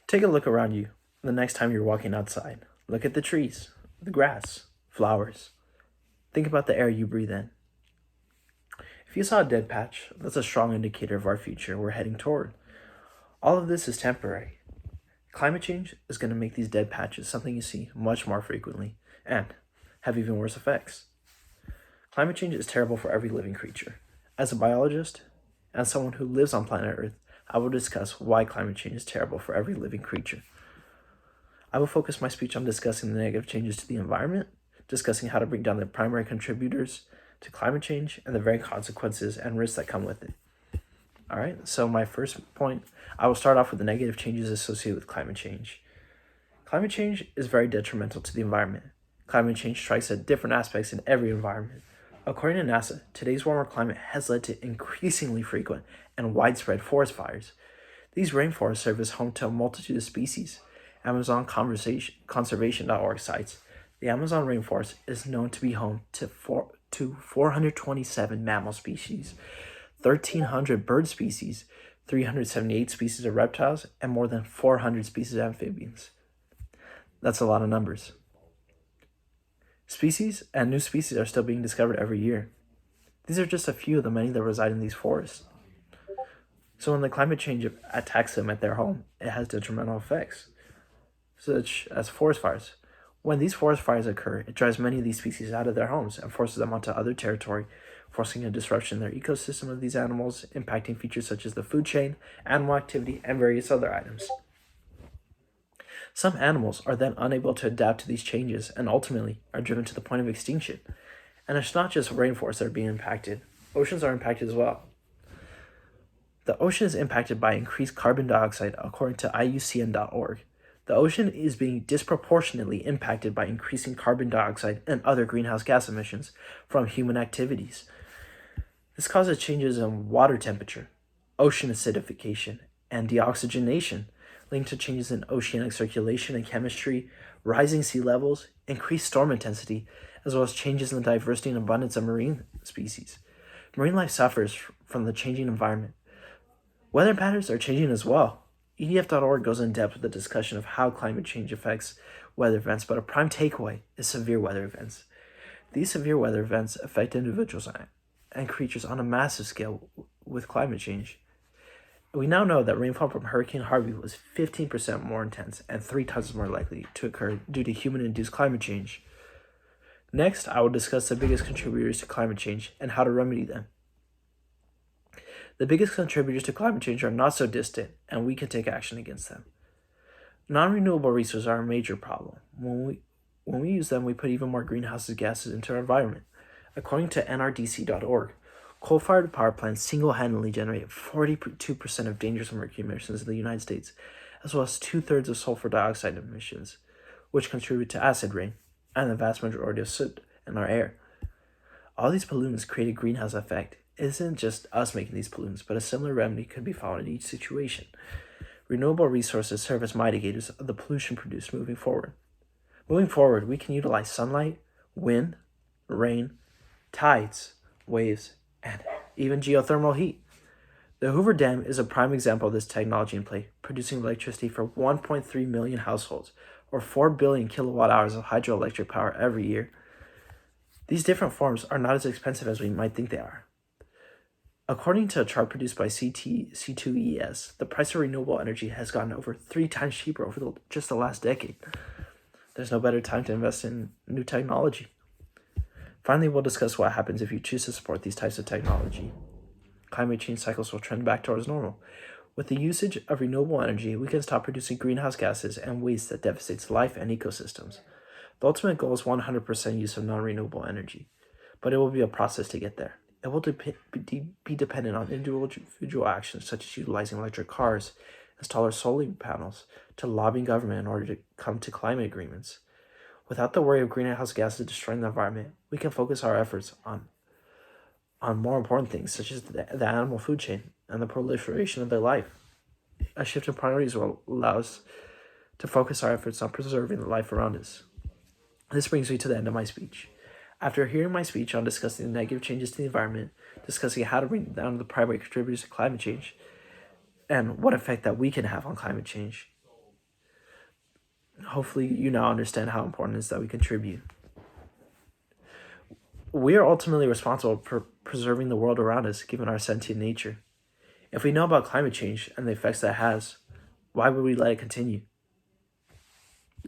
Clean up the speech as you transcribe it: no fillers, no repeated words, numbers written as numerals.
Take a look around you the next time you're walking outside. Look at the trees, the grass, flowers. Think about the air you breathe in. If you saw a dead patch, that's a strong indicator of our future we're heading toward. All of this is temporary. Climate change is going to make these dead patches something you see much more frequently and have even worse effects. Climate change is terrible for every living creature. As a biologist and someone who lives on planet Earth, I will discuss why climate change is terrible for every living creature. I will focus my speech on discussing the negative changes to the environment, discussing how to bring down the primary contributors to climate change, and the very consequences and risks that come with it. All right, so my first point, I will start off with the negative changes associated with climate change. Climate change is very detrimental to the environment. Climate change strikes at different aspects in every environment. According to NASA, today's warmer climate has led to increasingly frequent and widespread forest fires. These rainforests serve as home to a multitude of species. Amazon Conservation.org cites, the Amazon rainforest is known to be home to 427 mammal species, 1,300 bird species, 378 species of reptiles, and more than 400 species of amphibians. That's a lot of numbers. Species and new species are still being discovered every year. These are just a few of the many that reside in these forests. So when the climate change attacks them at their home, it has detrimental effects, such as forest fires. When these forest fires occur, it drives many of these species out of their homes and forces them onto other territory, forcing a disruption in their ecosystem of these animals, impacting features such as the food chain, animal activity, and various other items. Some animals are then unable to adapt to these changes and ultimately are driven to the point of extinction. And it's not just rainforests that are being impacted. Oceans are impacted as well. The ocean is impacted by increased carbon dioxide according to IUCN.org. The ocean is being disproportionately impacted by increasing carbon dioxide and other greenhouse gas emissions from human activities. This causes changes in water temperature, ocean acidification, and deoxygenation, linked to changes in oceanic circulation and chemistry, rising sea levels, increased storm intensity, as well as changes in the diversity and abundance of marine species. Marine life suffers from the changing environment. Weather patterns are changing as well. EDF.org goes in depth with a discussion of how climate change affects weather events, but a prime takeaway is severe weather events. These severe weather events affect individuals and creatures on a massive scale with climate change. We now know that rainfall from Hurricane Harvey was 15% more intense and 3 times more likely to occur due to human-induced climate change. Next, I will discuss the biggest contributors to climate change and how to remedy them. The biggest contributors to climate change are not so distant, and we can take action against them. Non-renewable resources are a major problem. When we use them, we put even more greenhouse gases into our environment. According to NRDC.org, coal-fired power plants single-handedly generate 42% of dangerous mercury emissions in the United States, as well as 2/3 of sulfur dioxide emissions, which contribute to acid rain and the vast majority of soot in our air. All these pollutants create a greenhouse effect. It isn't just us making these pollutants, but a similar remedy could be found in each situation. Renewable resources serve as mitigators of the pollution produced moving forward. Moving forward, we can utilize sunlight, wind, rain, tides, waves, and even geothermal heat. The Hoover Dam is a prime example of this technology in play, producing electricity for 1.3 million households, or 4 billion kilowatt hours of hydroelectric power every year. These different forms are not as expensive as we might think they are. According to a chart produced by C2ES, the price of renewable energy has gotten over 3 times cheaper over just the last decade. There's no better time to invest in new technology. Finally, we'll discuss what happens if you choose to support these types of technology. Climate change cycles will trend back towards normal. With the usage of renewable energy, we can stop producing greenhouse gases and waste that devastates life and ecosystems. The ultimate goal is 100% use of non-renewable energy, but it will be a process to get there. It will be dependent on individual actions such as utilizing electric cars, installing solar panels, to lobbying government in order to come to climate agreements. Without the worry of greenhouse gases destroying the environment, we can focus our efforts on more important things such as the animal food chain and the proliferation of their life. A shift in priorities will allow us to focus our efforts on preserving the life around us. This brings me to the end of my speech. After hearing my speech on discussing the negative changes to the environment, discussing how to bring down the primary contributors to climate change, and what effect that we can have on climate change, Hopefully, you now understand how important it is that we contribute. We are ultimately responsible for preserving the world around us, given our sentient nature. If we know about climate change and the effects that has, why would we let it continue?